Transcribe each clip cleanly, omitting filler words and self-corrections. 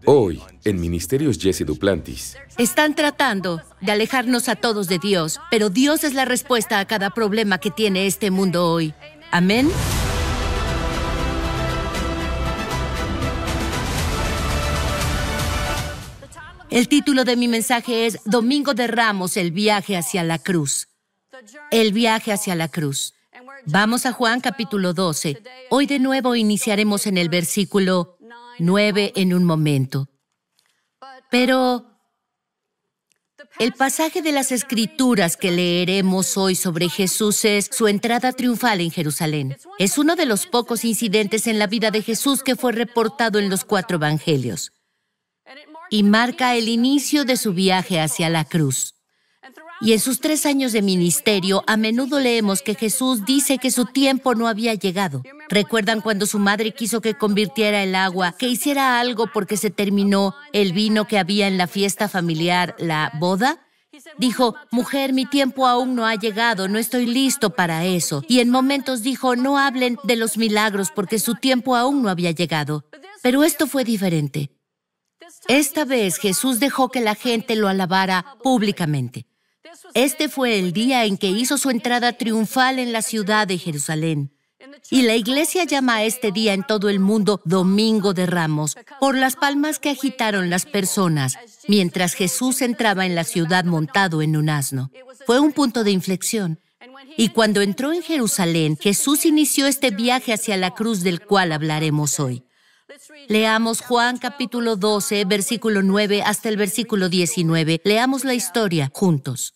Hoy, en Ministerios Jesse Duplantis. Están tratando de alejarnos a todos de Dios, pero Dios es la respuesta a cada problema que tiene este mundo hoy. ¿Amén? El título de mi mensaje es Domingo de Ramos, el viaje hacia la cruz. El viaje hacia la cruz. Vamos a Juan capítulo 12. Hoy de nuevo iniciaremos en el versículo 9 en un momento. Pero el pasaje de las Escrituras que leeremos hoy sobre Jesús es su entrada triunfal en Jerusalén. Es uno de los pocos incidentes en la vida de Jesús que fue reportado en los 4 evangelios. Y marca el inicio de su viaje hacia la cruz. Y en sus 3 años de ministerio, a menudo leemos que Jesús dice que su tiempo no había llegado. ¿Recuerdan cuando su madre quiso que convirtiera el agua, que hiciera algo porque se terminó el vino que había en la fiesta familiar, la boda? Dijo, mujer, mi tiempo aún no ha llegado, no estoy listo para eso. Y en momentos dijo, no hablen de los milagros porque su tiempo aún no había llegado. Pero esto fue diferente. Esta vez Jesús dejó que la gente lo alabara públicamente. Este fue el día en que hizo su entrada triunfal en la ciudad de Jerusalén. Y la iglesia llama a este día en todo el mundo Domingo de Ramos, por las palmas que agitaron las personas mientras Jesús entraba en la ciudad montado en un asno. Fue un punto de inflexión. Y cuando entró en Jerusalén, Jesús inició este viaje hacia la cruz del cual hablaremos hoy. Leamos Juan capítulo 12, versículo 9 hasta el versículo 19. Leamos la historia juntos.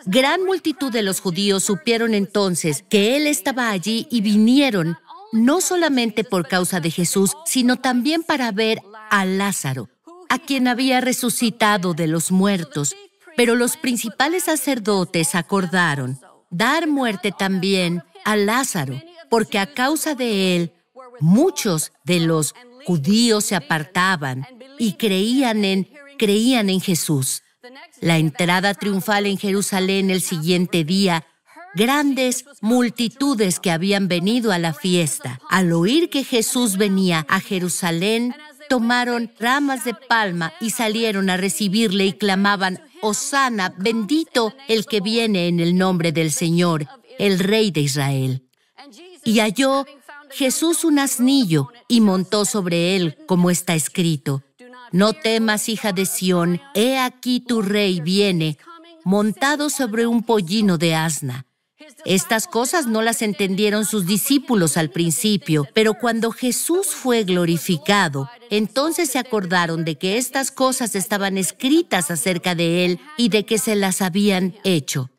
Gran multitud de los judíos supieron entonces que Él estaba allí y vinieron no solamente por causa de Jesús, sino también para ver a Lázaro, a quien había resucitado de los muertos. Pero los principales sacerdotes acordaron dar muerte también a Lázaro, porque a causa de él muchos de los judíos se apartaban y creían en Jesús. La entrada triunfal en Jerusalén el siguiente día, grandes multitudes que habían venido a la fiesta, al oír que Jesús venía a Jerusalén, tomaron ramas de palma y salieron a recibirle y clamaban, Hosana, bendito el que viene en el nombre del Señor, el Rey de Israel. Y halló Jesús un asnillo y montó sobre él, como está escrito. No temas, hija de Sión, he aquí tu rey viene, montado sobre un pollino de asna. Estas cosas no las entendieron sus discípulos al principio, pero cuando Jesús fue glorificado, entonces se acordaron de que estas cosas estaban escritas acerca de él y de que se las habían hecho.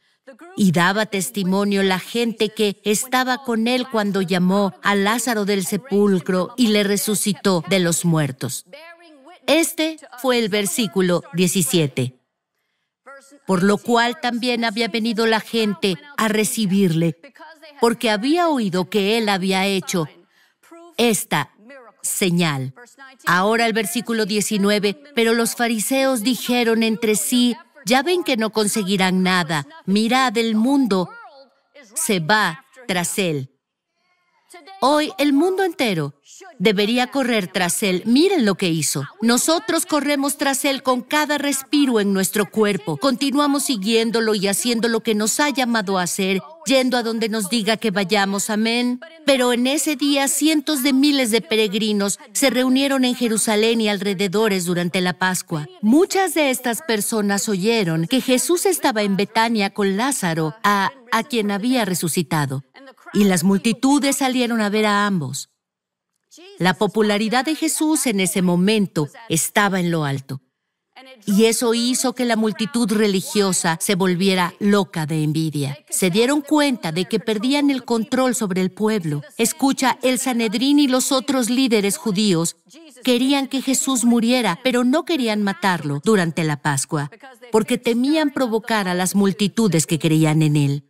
Y daba testimonio la gente que estaba con él cuando llamó a Lázaro del sepulcro y le resucitó de los muertos. Este fue el versículo 17. Por lo cual también había venido la gente a recibirle, porque había oído que él había hecho esta señal. Ahora el versículo 19, pero los fariseos dijeron entre sí, ya ven que no conseguirán nada. Mirad, el mundo se va tras él. Hoy el mundo entero debería correr tras él. Miren lo que hizo. Nosotros corremos tras él con cada respiro en nuestro cuerpo. Continuamos siguiéndolo y haciendo lo que nos ha llamado a hacer, yendo a donde nos diga que vayamos. Amén. Pero en ese día cientos de miles de peregrinos se reunieron en Jerusalén y alrededores durante la Pascua. Muchas de estas personas oyeron que Jesús estaba en Betania con Lázaro, a quien había resucitado. Y las multitudes salieron a ver a ambos. La popularidad de Jesús en ese momento estaba en lo alto. Y eso hizo que la multitud religiosa se volviera loca de envidia. Se dieron cuenta de que perdían el control sobre el pueblo. Escucha, el Sanedrín y los otros líderes judíos querían que Jesús muriera, pero no querían matarlo durante la Pascua, porque temían provocar a las multitudes que creían en él.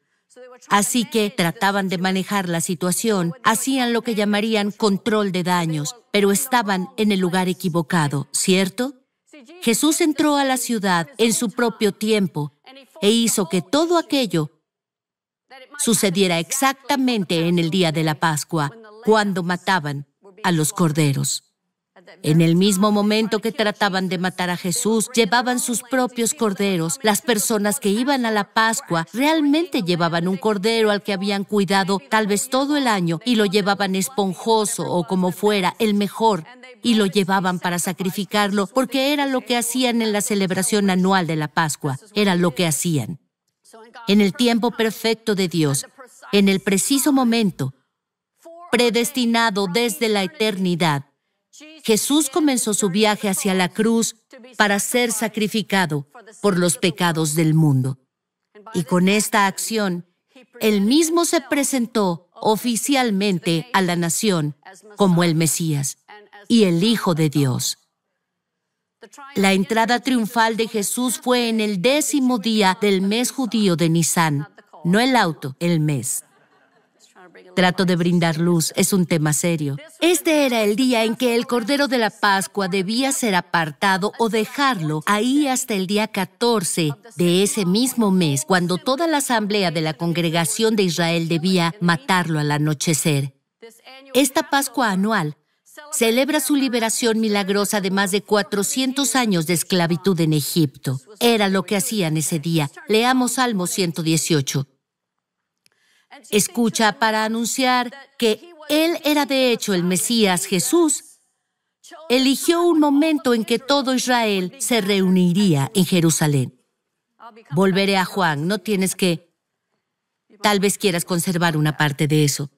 Así que trataban de manejar la situación, hacían lo que llamarían control de daños, pero estaban en el lugar equivocado, ¿cierto? Jesús entró a la ciudad en su propio tiempo e hizo que todo aquello sucediera exactamente en el día de la Pascua, cuando mataban a los corderos. En el mismo momento que trataban de matar a Jesús, llevaban sus propios corderos. Las personas que iban a la Pascua realmente llevaban un cordero al que habían cuidado tal vez todo el año y lo llevaban esponjoso o como fuera, el mejor, y lo llevaban para sacrificarlo porque era lo que hacían en la celebración anual de la Pascua. Era lo que hacían. En el tiempo perfecto de Dios, en el preciso momento, predestinado desde la eternidad, Jesús comenzó su viaje hacia la cruz para ser sacrificado por los pecados del mundo. Y con esta acción, Él mismo se presentó oficialmente a la nación como el Mesías y el Hijo de Dios. La entrada triunfal de Jesús fue en el 10º día del mes judío de Nisán, no el auto, el mes. Trato de brindar luz, es un tema serio. Este era el día en que el Cordero de la Pascua debía ser apartado o dejarlo ahí hasta el día 14 de ese mismo mes, cuando toda la asamblea de la congregación de Israel debía matarlo al anochecer. Esta Pascua anual celebra su liberación milagrosa de más de 400 años de esclavitud en Egipto. Era lo que hacían ese día. Leamos Salmo 118. Escucha para anunciar que Él era de hecho el Mesías, Jesús. Eligió un momento en que todo Israel se reuniría en Jerusalén. Volveré a Juan, no tienes que... Tal vez quieras conservar una parte de eso.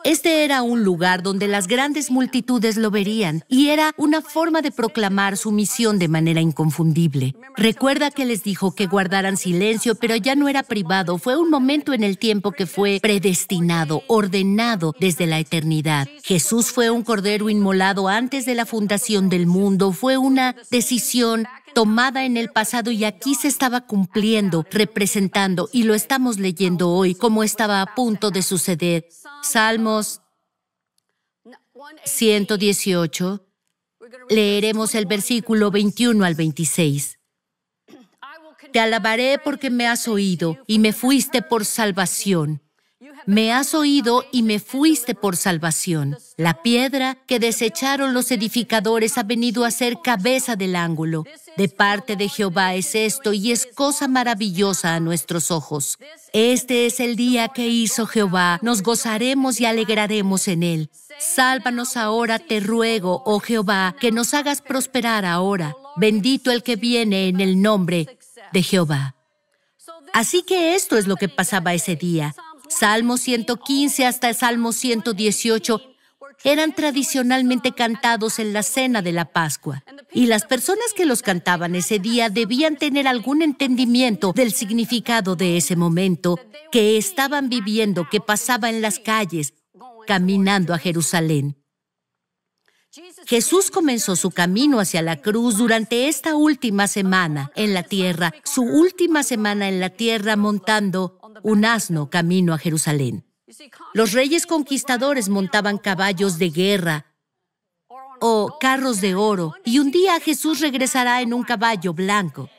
Este era un lugar donde las grandes multitudes lo verían y era una forma de proclamar su misión de manera inconfundible. Recuerda que les dijo que guardaran silencio, pero ya no era privado. Fue un momento en el tiempo que fue predestinado, ordenado desde la eternidad. Jesús fue un cordero inmolado antes de la fundación del mundo. Fue una decisión tomada en el pasado y aquí se estaba cumpliendo, representando, y lo estamos leyendo hoy como estaba a punto de suceder. Salmos 118, leeremos el versículo 21 al 26. Te alabaré porque me has oído y me fuiste por salvación. Me has oído y me fuiste por salvación. La piedra que desecharon los edificadores ha venido a ser cabeza del ángulo. De parte de Jehová es esto y es cosa maravillosa a nuestros ojos. Este es el día que hizo Jehová. Nos gozaremos y alegraremos en él. Sálvanos ahora, te ruego, oh Jehová, que nos hagas prosperar ahora. Bendito el que viene en el nombre de Jehová. Así que esto es lo que pasaba ese día. Salmo 115 hasta el Salmo 118 eran tradicionalmente cantados en la cena de la Pascua. Y las personas que los cantaban ese día debían tener algún entendimiento del significado de ese momento que estaban viviendo, que pasaba en las calles, caminando a Jerusalén. Jesús comenzó su camino hacia la cruz durante esta última semana en la tierra, su última semana en la tierra montando un asno camino a Jerusalén. Los reyes conquistadores montaban caballos de guerra o carros de oro, y un día Jesús regresará en un caballo blanco.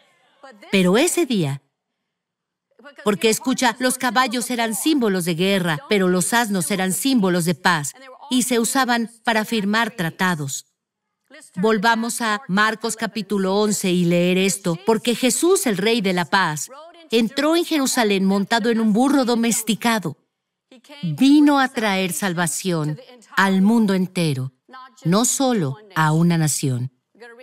Pero ese día, porque escucha, los caballos eran símbolos de guerra, pero los asnos eran símbolos de paz, y se usaban para firmar tratados. Volvamos a Marcos capítulo 11 y leer esto, porque Jesús, el Rey de la Paz, entró en Jerusalén montado en un burro domesticado. Vino a traer salvación al mundo entero, no solo a una nación.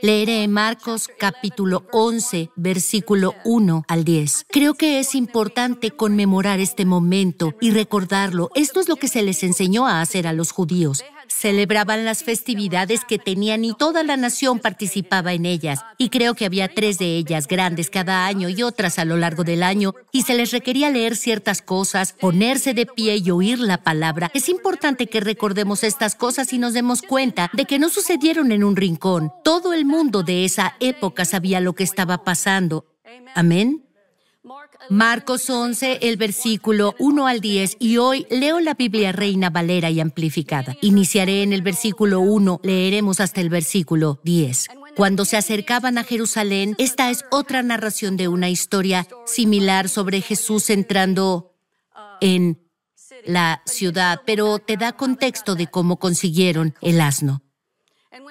Leeré Marcos capítulo 11, versículo 1 al 10. Creo que es importante conmemorar este momento y recordarlo. Esto es lo que se les enseñó a hacer a los judíos. Celebraban las festividades que tenían y toda la nación participaba en ellas. Y creo que había 3 de ellas grandes cada año y otras a lo largo del año. Y se les requería leer ciertas cosas, ponerse de pie y oír la palabra. Es importante que recordemos estas cosas y nos demos cuenta de que no sucedieron en un rincón. Todo el mundo de esa época sabía lo que estaba pasando. ¿Amén? Marcos 11, el versículo 1 al 10, y hoy leo la Biblia Reina Valera y Amplificada. Iniciaré en el versículo 1, leeremos hasta el versículo 10. Cuando se acercaban a Jerusalén, esta es otra narración de una historia similar sobre Jesús entrando en la ciudad, pero te da contexto de cómo consiguieron el asno.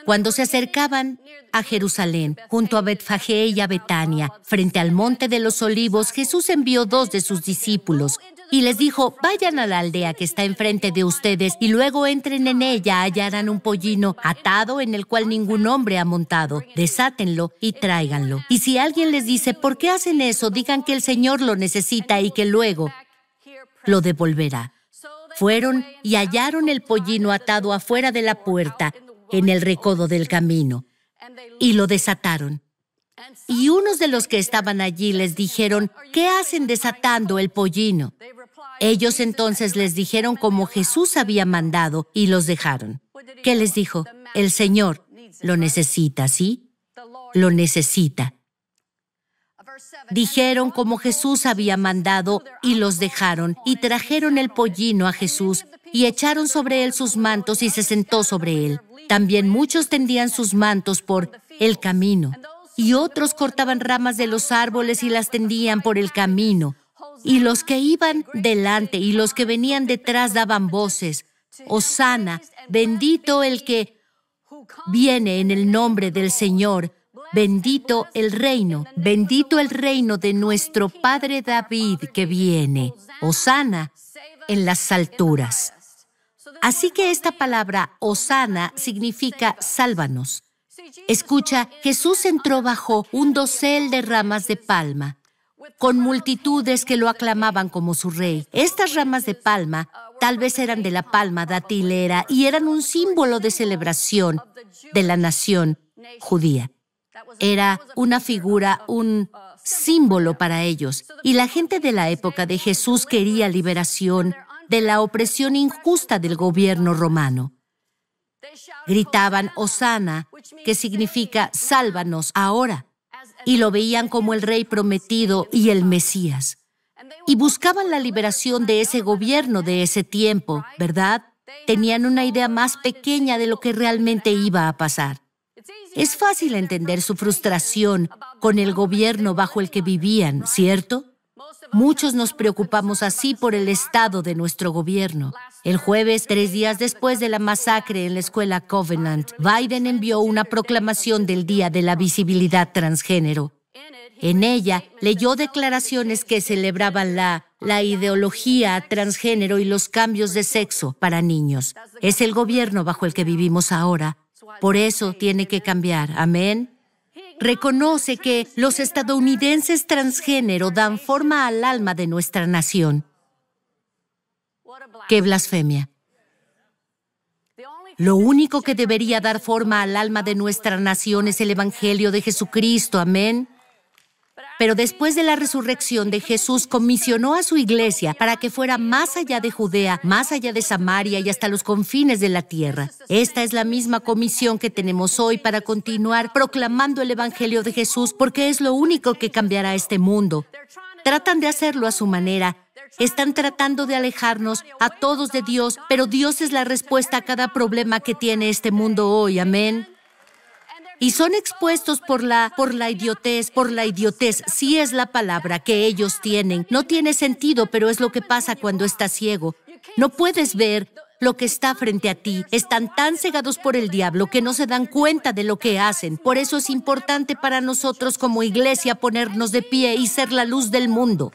Cuando se acercaban a Jerusalén, junto a Betfagé y a Betania, frente al monte de los Olivos, Jesús envió 2 de sus discípulos y les dijo: vayan a la aldea que está enfrente de ustedes y luego entren en ella, hallarán un pollino atado en el cual ningún hombre ha montado. Desátenlo y tráiganlo. Y si alguien les dice: ¿por qué hacen eso?, digan que el Señor lo necesita y que luego lo devolverá. Fueron y hallaron el pollino atado afuera de la puerta, en el recodo del camino, y lo desataron. Y unos de los que estaban allí les dijeron: ¿qué hacen desatando el pollino? Ellos entonces les dijeron como Jesús había mandado y los dejaron. ¿Qué les dijo? El Señor lo necesita, ¿sí? Lo necesita. Dijeron como Jesús había mandado y los dejaron, y trajeron el pollino a Jesús y echaron sobre él sus mantos y se sentó sobre él. También muchos tendían sus mantos por el camino, y otros cortaban ramas de los árboles y las tendían por el camino. Y los que iban delante y los que venían detrás daban voces: Hosana, bendito el que viene en el nombre del Señor, bendito el reino de nuestro Padre David que viene. Hosana en las alturas. Así que esta palabra, Hosana, significa sálvanos. Escucha, Jesús entró bajo un dosel de ramas de palma, con multitudes que lo aclamaban como su rey. Estas ramas de palma tal vez eran de la palma datilera y eran un símbolo de celebración de la nación judía. Era una figura, un símbolo para ellos. Y la gente de la época de Jesús quería liberación de la opresión injusta del gobierno romano. Gritaban Hosana, que significa sálvanos ahora, y lo veían como el rey prometido y el Mesías. Y buscaban la liberación de ese gobierno de ese tiempo, ¿verdad? Tenían una idea más pequeña de lo que realmente iba a pasar. Es fácil entender su frustración con el gobierno bajo el que vivían, ¿cierto? Muchos nos preocupamos así por el estado de nuestro gobierno. El jueves, 3 días después de la masacre en la escuela Covenant, Biden envió una proclamación del Día de la Visibilidad Transgénero. En ella, leyó declaraciones que celebraban la ideología transgénero y los cambios de sexo para niños. Es el gobierno bajo el que vivimos ahora. Por eso tiene que cambiar. Amén. Reconoce que los estadounidenses transgénero dan forma al alma de nuestra nación. ¡Qué blasfemia! Lo único que debería dar forma al alma de nuestra nación es el Evangelio de Jesucristo. Amén. Pero después de la resurrección de Jesús, comisionó a su iglesia para que fuera más allá de Judea, más allá de Samaria y hasta los confines de la tierra. Esta es la misma comisión que tenemos hoy para continuar proclamando el Evangelio de Jesús, porque es lo único que cambiará este mundo. Tratan de hacerlo a su manera. Están tratando de alejarnos a todos de Dios, pero Dios es la respuesta a cada problema que tiene este mundo hoy. Amén. Y son expuestos por la idiotez, sí es la palabra que ellos tienen. No tiene sentido, pero es lo que pasa cuando estás ciego. No puedes ver lo que está frente a ti. Están tan cegados por el diablo que no se dan cuenta de lo que hacen. Por eso es importante para nosotros como iglesia ponernos de pie y ser la luz del mundo.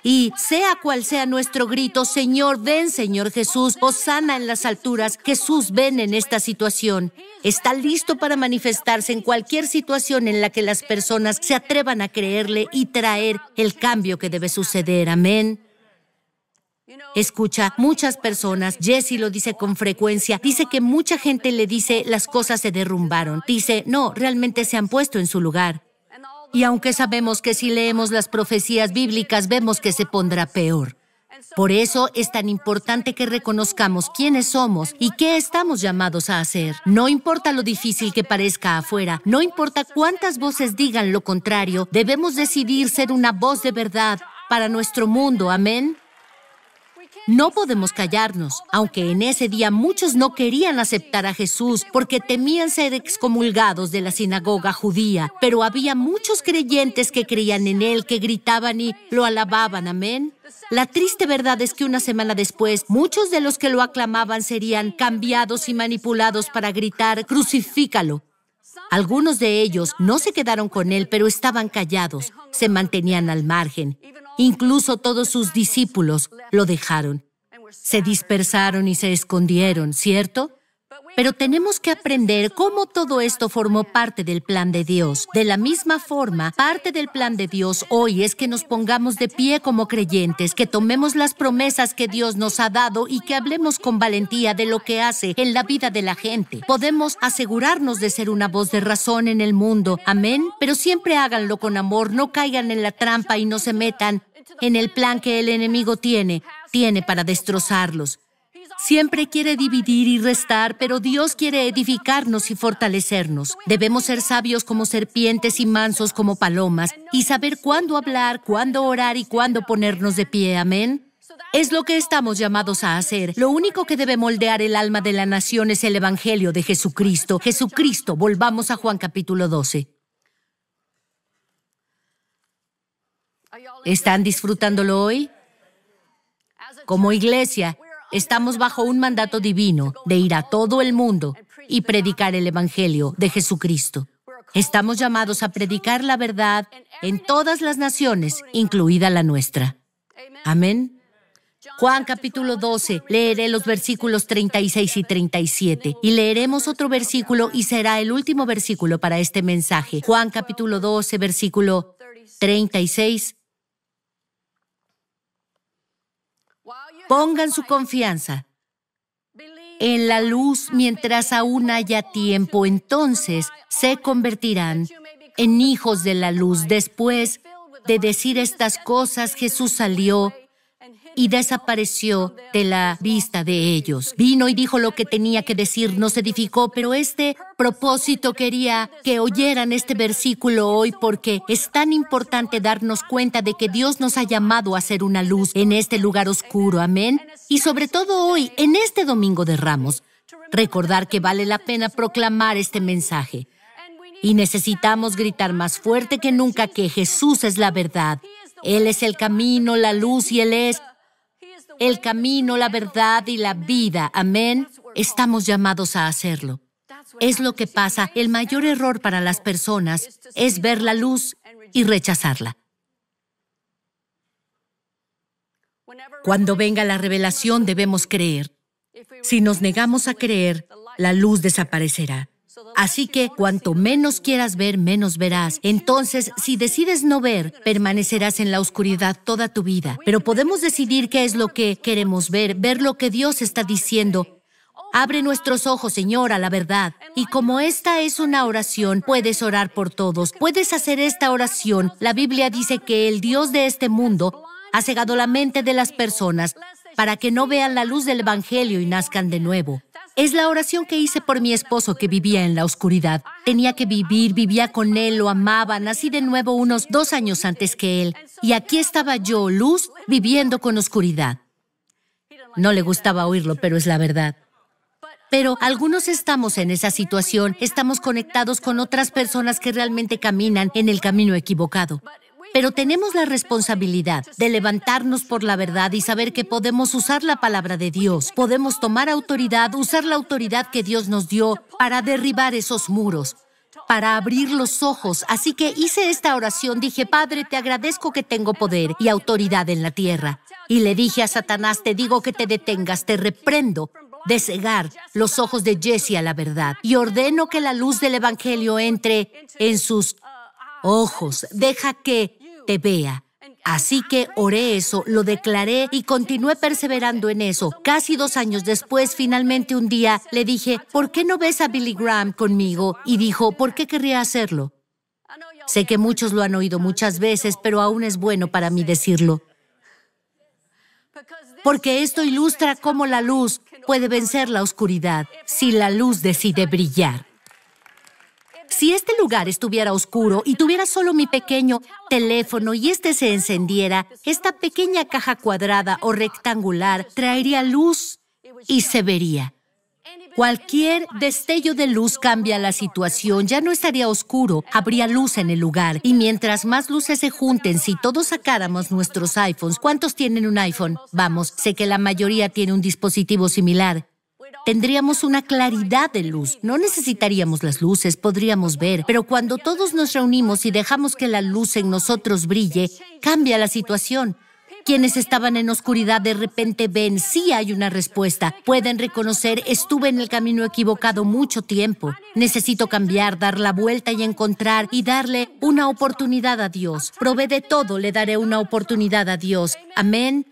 Y sea cual sea nuestro grito: Señor, ven, Señor Jesús, hosana en las alturas. Jesús, ven en esta situación. Está listo para manifestarse en cualquier situación en la que las personas se atrevan a creerle y traer el cambio que debe suceder. Amén. Escucha, muchas personas, Jesse lo dice con frecuencia, dice que mucha gente le dice las cosas se derrumbaron. Dice, no, realmente se han puesto en su lugar. Y aunque sabemos que si leemos las profecías bíblicas, vemos que se pondrá peor. Por eso es tan importante que reconozcamos quiénes somos y qué estamos llamados a hacer. No importa lo difícil que parezca afuera, no importa cuántas voces digan lo contrario, debemos decidir ser una voz de verdad para nuestro mundo. Amén. No podemos callarnos, aunque en ese día muchos no querían aceptar a Jesús porque temían ser excomulgados de la sinagoga judía, pero había muchos creyentes que creían en Él, que gritaban y lo alababan. Amén. La triste verdad es que una semana después, muchos de los que lo aclamaban serían cambiados y manipulados para gritar, «¡Crucifícalo!». Algunos de ellos no se quedaron con Él, pero estaban callados, se mantenían al margen. Incluso todos sus discípulos lo dejaron. Se dispersaron y se escondieron, ¿cierto? Pero tenemos que aprender cómo todo esto formó parte del plan de Dios. De la misma forma, parte del plan de Dios hoy es que nos pongamos de pie como creyentes, que tomemos las promesas que Dios nos ha dado y que hablemos con valentía de lo que hace en la vida de la gente. Podemos asegurarnos de ser una voz de razón en el mundo. Amén. Pero siempre háganlo con amor, no caigan en la trampa y no se metan en el plan que el enemigo tiene para destrozarlos. Siempre quiere dividir y restar, pero Dios quiere edificarnos y fortalecernos. Debemos ser sabios como serpientes y mansos como palomas y saber cuándo hablar, cuándo orar y cuándo ponernos de pie. Amén. Es lo que estamos llamados a hacer. Lo único que debe moldear el alma de la nación es el Evangelio de Jesucristo. Jesucristo. Volvamos a Juan capítulo 12. ¿Están disfrutándolo hoy? Como iglesia, estamos bajo un mandato divino de ir a todo el mundo y predicar el Evangelio de Jesucristo. Estamos llamados a predicar la verdad en todas las naciones, incluida la nuestra. Amén. Juan capítulo 12, leeré los versículos 36 y 37 y leeremos otro versículo y será el último versículo para este mensaje. Juan capítulo 12, versículo 36. Pongan su confianza en la luz mientras aún haya tiempo, entonces se convertirán en hijos de la luz. Después de decir estas cosas, Jesús salió y desapareció de la vista de ellos. Vino y dijo lo que tenía que decir, nos edificó, pero este propósito quería que oyeran este versículo hoy porque es tan importante darnos cuenta de que Dios nos ha llamado a ser una luz en este lugar oscuro. Amén. Y sobre todo hoy, en este Domingo de Ramos, recordar que vale la pena proclamar este mensaje. Y necesitamos gritar más fuerte que nunca que Jesús es la verdad. Él es el camino, la luz y Él es el camino, la verdad y la vida. Amén. Estamos llamados a hacerlo. Es lo que pasa. El mayor error para las personas es ver la luz y rechazarla. Cuando venga la revelación, debemos creer. Si nos negamos a creer, la luz desaparecerá. Así que cuanto menos quieras ver, menos verás. Entonces, si decides no ver, permanecerás en la oscuridad toda tu vida. Pero podemos decidir qué es lo que queremos ver lo que Dios está diciendo. Abre nuestros ojos, Señor, a la verdad. Y como esta es una oración, puedes orar por todos. Puedes hacer esta oración. La Biblia dice que el Dios de este mundo ha cegado la mente de las personas para que no vean la luz del Evangelio y nazcan de nuevo. Es la oración que hice por mi esposo que vivía en la oscuridad. Tenía que vivía con él, lo amaba, nací de nuevo unos 2 años antes que él. Y aquí estaba yo, luz, viviendo con oscuridad. No le gustaba oírlo, pero es la verdad. Pero algunos estamos en esa situación, estamos conectados con otras personas que realmente caminan en el camino equivocado. Pero tenemos la responsabilidad de levantarnos por la verdad y saber que podemos usar la palabra de Dios. Podemos tomar autoridad, usar la autoridad que Dios nos dio para derribar esos muros, para abrir los ojos. Así que hice esta oración. Dije, Padre, te agradezco que tengo poder y autoridad en la tierra. Y le dije a Satanás, te digo que te detengas, te reprendo de cegar los ojos de Jesse a la verdad. Y ordeno que la luz del Evangelio entre en sus ojos. Deja que te vea. Así que oré eso, lo declaré y continué perseverando en eso. Casi 2 años después, finalmente un día, le dije, ¿por qué no ves a Billy Graham conmigo? Y dijo, ¿por qué querría hacerlo? Sé que muchos lo han oído muchas veces, pero aún es bueno para mí decirlo. Porque esto ilustra cómo la luz puede vencer la oscuridad si la luz decide brillar. Si este lugar estuviera oscuro y tuviera solo mi pequeño teléfono y este se encendiera, esta pequeña caja cuadrada o rectangular traería luz y se vería. Cualquier destello de luz cambia la situación, ya no estaría oscuro, habría luz en el lugar. Y mientras más luces se junten, si todos sacáramos nuestros iPhones, ¿cuántos tienen un iPhone? Vamos, sé que la mayoría tiene un dispositivo similar. Tendríamos una claridad de luz. No necesitaríamos las luces, podríamos ver. Pero cuando todos nos reunimos y dejamos que la luz en nosotros brille, cambia la situación. Quienes estaban en oscuridad de repente ven, sí hay una respuesta. Pueden reconocer, estuve en el camino equivocado mucho tiempo. Necesito cambiar, dar la vuelta y encontrar y darle una oportunidad a Dios. Probé de todo, le daré una oportunidad a Dios. Amén.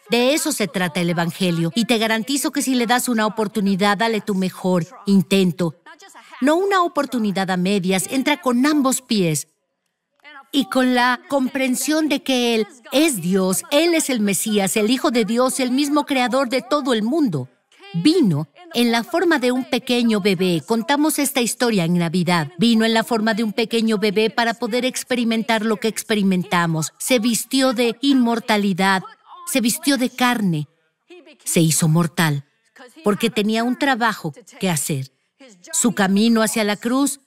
De eso se trata el Evangelio. Y te garantizo que si le das una oportunidad, dale tu mejor intento. No una oportunidad a medias, entra con ambos pies. Y con la comprensión de que Él es Dios, Él es el Mesías, el Hijo de Dios, el mismo creador de todo el mundo. Vino en la forma de un pequeño bebé. Contamos esta historia en Navidad. Vino en la forma de un pequeño bebé para poder experimentar lo que experimentamos. Se vistió de inmortalidad, se vistió de carne, se hizo mortal, porque tenía un trabajo que hacer. Su camino hacia la cruz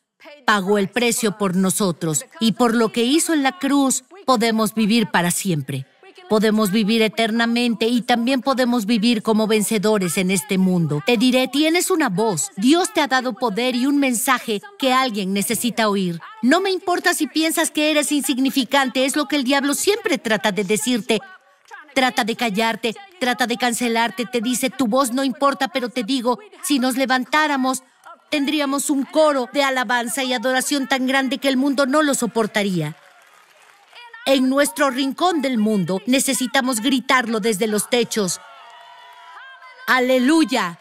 pagó el precio por nosotros, y por lo que hizo en la cruz, podemos vivir para siempre. Podemos vivir eternamente y también podemos vivir como vencedores en este mundo. Te diré, tienes una voz. Dios te ha dado poder y un mensaje que alguien necesita oír. No me importa si piensas que eres insignificante, es lo que el diablo siempre trata de decirte. Trata de callarte, trata de cancelarte, te dice, tu voz no importa, pero te digo, si nos levantáramos, tendríamos un coro de alabanza y adoración tan grande que el mundo no lo soportaría. En nuestro rincón del mundo necesitamos gritarlo desde los techos. ¡Aleluya!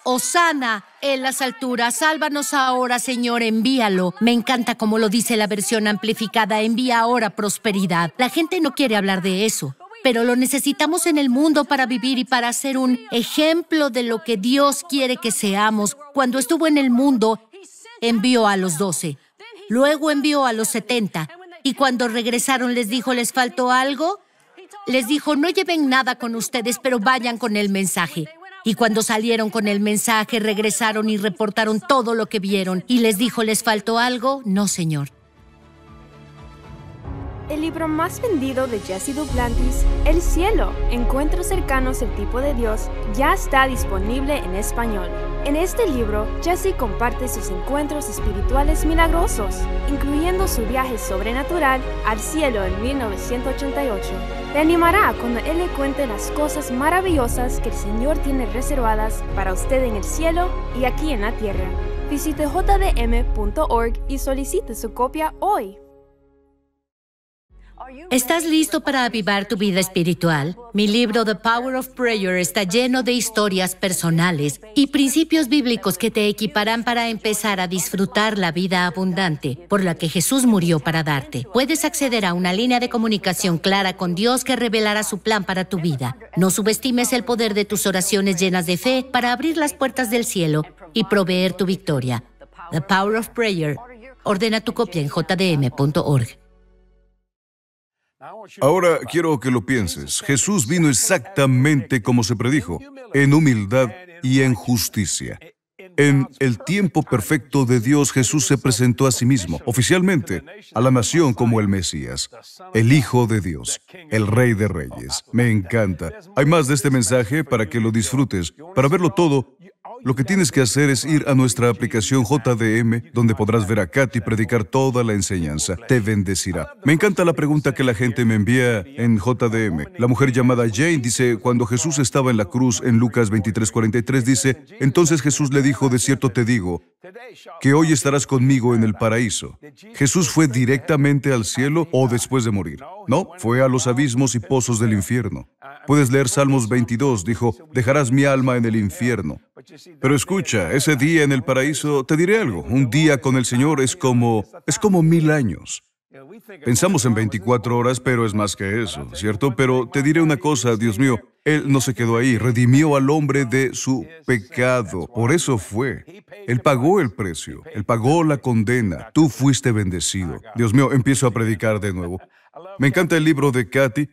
¡Hosana en las alturas! ¡Sálvanos ahora, Señor! ¡Envíalo! Me encanta como lo dice la versión amplificada. Envía ahora prosperidad. La gente no quiere hablar de eso, pero lo necesitamos en el mundo para vivir y para ser un ejemplo de lo que Dios quiere que seamos. Cuando estuvo en el mundo, envió a los 12. Luego envió a los 70. Y cuando regresaron les dijo, ¿les faltó algo? Les dijo, no lleven nada con ustedes, pero vayan con el mensaje. Y cuando salieron con el mensaje, regresaron y reportaron todo lo que vieron. Y les dijo, ¿les faltó algo? No, Señor. El libro más vendido de Jesse Duplantis, El cielo, encuentros cercanos al tipo de Dios, ya está disponible en español. En este libro, Jesse comparte sus encuentros espirituales milagrosos, incluyendo su viaje sobrenatural al cielo en 1988. Te animará cuando él le cuente las cosas maravillosas que el Señor tiene reservadas para usted en el cielo y aquí en la tierra. Visite jdm.org y solicite su copia hoy. ¿Estás listo para avivar tu vida espiritual? Mi libro The Power of Prayer está lleno de historias personales y principios bíblicos que te equiparán para empezar a disfrutar la vida abundante por la que Jesús murió para darte. Puedes acceder a una línea de comunicación clara con Dios que revelará su plan para tu vida. No subestimes el poder de tus oraciones llenas de fe para abrir las puertas del cielo y proveer tu victoria. The Power of Prayer. Ordena tu copia en jdm.org. Ahora quiero que lo pienses. Jesús vino exactamente como se predijo, en humildad y en justicia. En el tiempo perfecto de Dios, Jesús se presentó a sí mismo, oficialmente, a la nación como el Mesías, el Hijo de Dios, el Rey de Reyes. Me encanta. Hay más de este mensaje para que lo disfrutes. Para verlo todo, lo que tienes que hacer es ir a nuestra aplicación JDM, donde podrás ver a Katy predicar toda la enseñanza. Te bendecirá. Me encanta la pregunta que la gente me envía en JDM. La mujer llamada Jane dice, cuando Jesús estaba en la cruz, en Lucas 23:43, dice, entonces Jesús le dijo, de cierto te digo, que hoy estarás conmigo en el paraíso. ¿Jesús fue directamente al cielo o después de morir? No, fue a los abismos y pozos del infierno. Puedes leer Salmos 22, dijo, dejarás mi alma en el infierno. Pero escucha, ese día en el paraíso, te diré algo, un día con el Señor es como 1000 años. Pensamos en 24 horas, pero es más que eso, ¿cierto? Pero te diré una cosa, Dios mío, Él no se quedó ahí, redimió al hombre de su pecado. Por eso fue. Él pagó el precio, Él pagó la condena. Tú fuiste bendecido. Dios mío, empiezo a predicar de nuevo. Me encanta el libro de Kathy,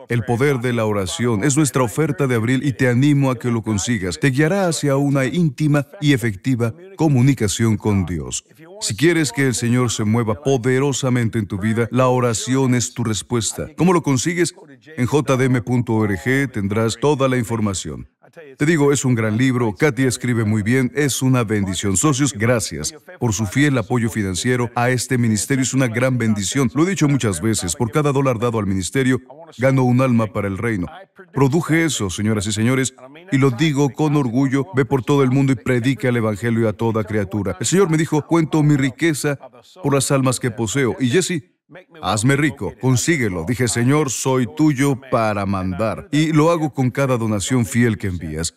El poder de la oración. Es nuestra oferta de abril y te animo a que lo consigas. Te guiará hacia una íntima y efectiva comunicación con Dios. Si quieres que el Señor se mueva poderosamente en tu vida, la oración es tu respuesta. ¿Cómo lo consigues? En jdm.org tendrás toda la información. Te digo, es un gran libro, Kathy escribe muy bien, es una bendición. Socios, gracias por su fiel apoyo financiero a este ministerio, es una gran bendición. Lo he dicho muchas veces, por cada dólar dado al ministerio, gano un alma para el reino. Produje eso, señoras y señores, y lo digo con orgullo, ve por todo el mundo y predica el Evangelio a toda criatura. El Señor me dijo, cuento mi riqueza por las almas que poseo. Y Jesse, hazme rico, consíguelo. Dije, Señor, soy tuyo para mandar. Y lo hago con cada donación fiel que envías.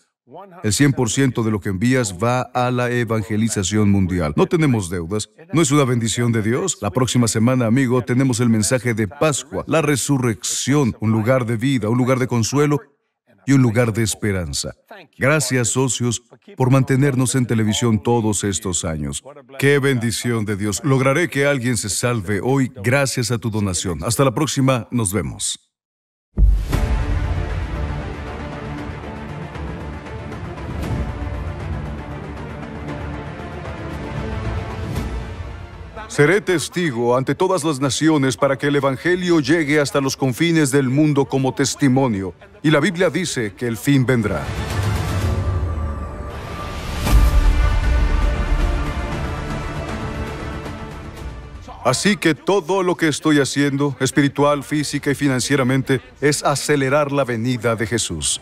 El 100% de lo que envías va a la evangelización mundial. No tenemos deudas. ¿No es una bendición de Dios? La próxima semana, amigo, tenemos el mensaje de Pascua, la resurrección, un lugar de vida, un lugar de consuelo y un lugar de esperanza. Gracias, socios, por mantenernos en televisión todos estos años. ¡Qué bendición de Dios! Lograré que alguien se salve hoy gracias a tu donación. Hasta la próxima, nos vemos. Seré testigo ante todas las naciones para que el Evangelio llegue hasta los confines del mundo como testimonio. Y la Biblia dice que el fin vendrá. Así que todo lo que estoy haciendo, espiritual, física y financieramente, es acelerar la venida de Jesús.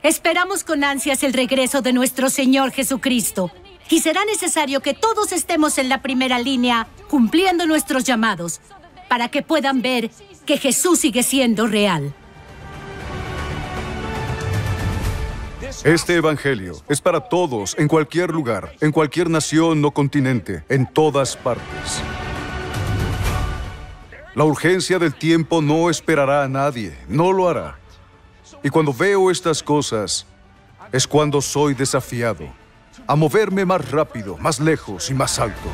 Esperamos con ansias el regreso de nuestro Señor Jesucristo. Y será necesario que todos estemos en la primera línea, cumpliendo nuestros llamados, para que puedan ver que Jesús sigue siendo real. Este Evangelio es para todos, en cualquier lugar, en cualquier nación o continente, en todas partes. La urgencia del tiempo no esperará a nadie, no lo hará. Y cuando veo estas cosas, es cuando soy desafiado a moverme más rápido, más lejos y más alto.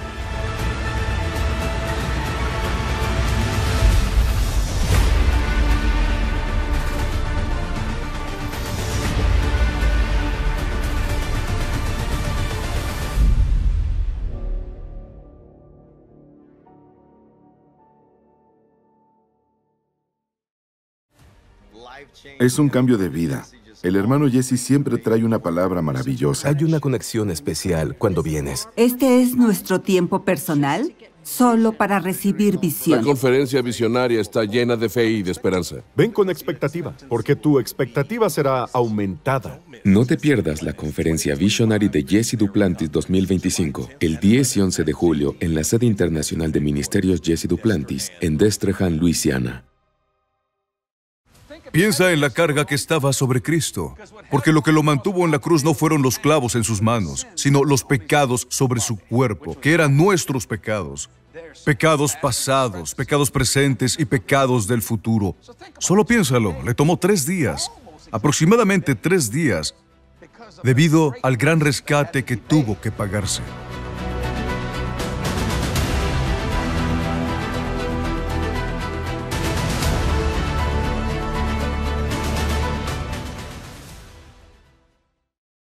Es un cambio de vida. El hermano Jesse siempre trae una palabra maravillosa. Hay una conexión especial cuando vienes. Este es nuestro tiempo personal, solo para recibir La visión. conferencia visionaria está llena de fe y de esperanza. Ven con expectativa, porque tu expectativa será aumentada. No te pierdas la conferencia Visionary de Jesse Duplantis 2025, el 10 y 11 de julio en la sede internacional de Ministerios Jesse Duplantis, en Destrehan, Luisiana. Piensa en la carga que estaba sobre Cristo, porque lo que lo mantuvo en la cruz no fueron los clavos en sus manos, sino los pecados sobre su cuerpo, que eran nuestros pecados. Pecados pasados, pecados presentes y pecados del futuro. Solo piénsalo, le tomó 3 días, aproximadamente 3 días, debido al gran rescate que tuvo que pagarse.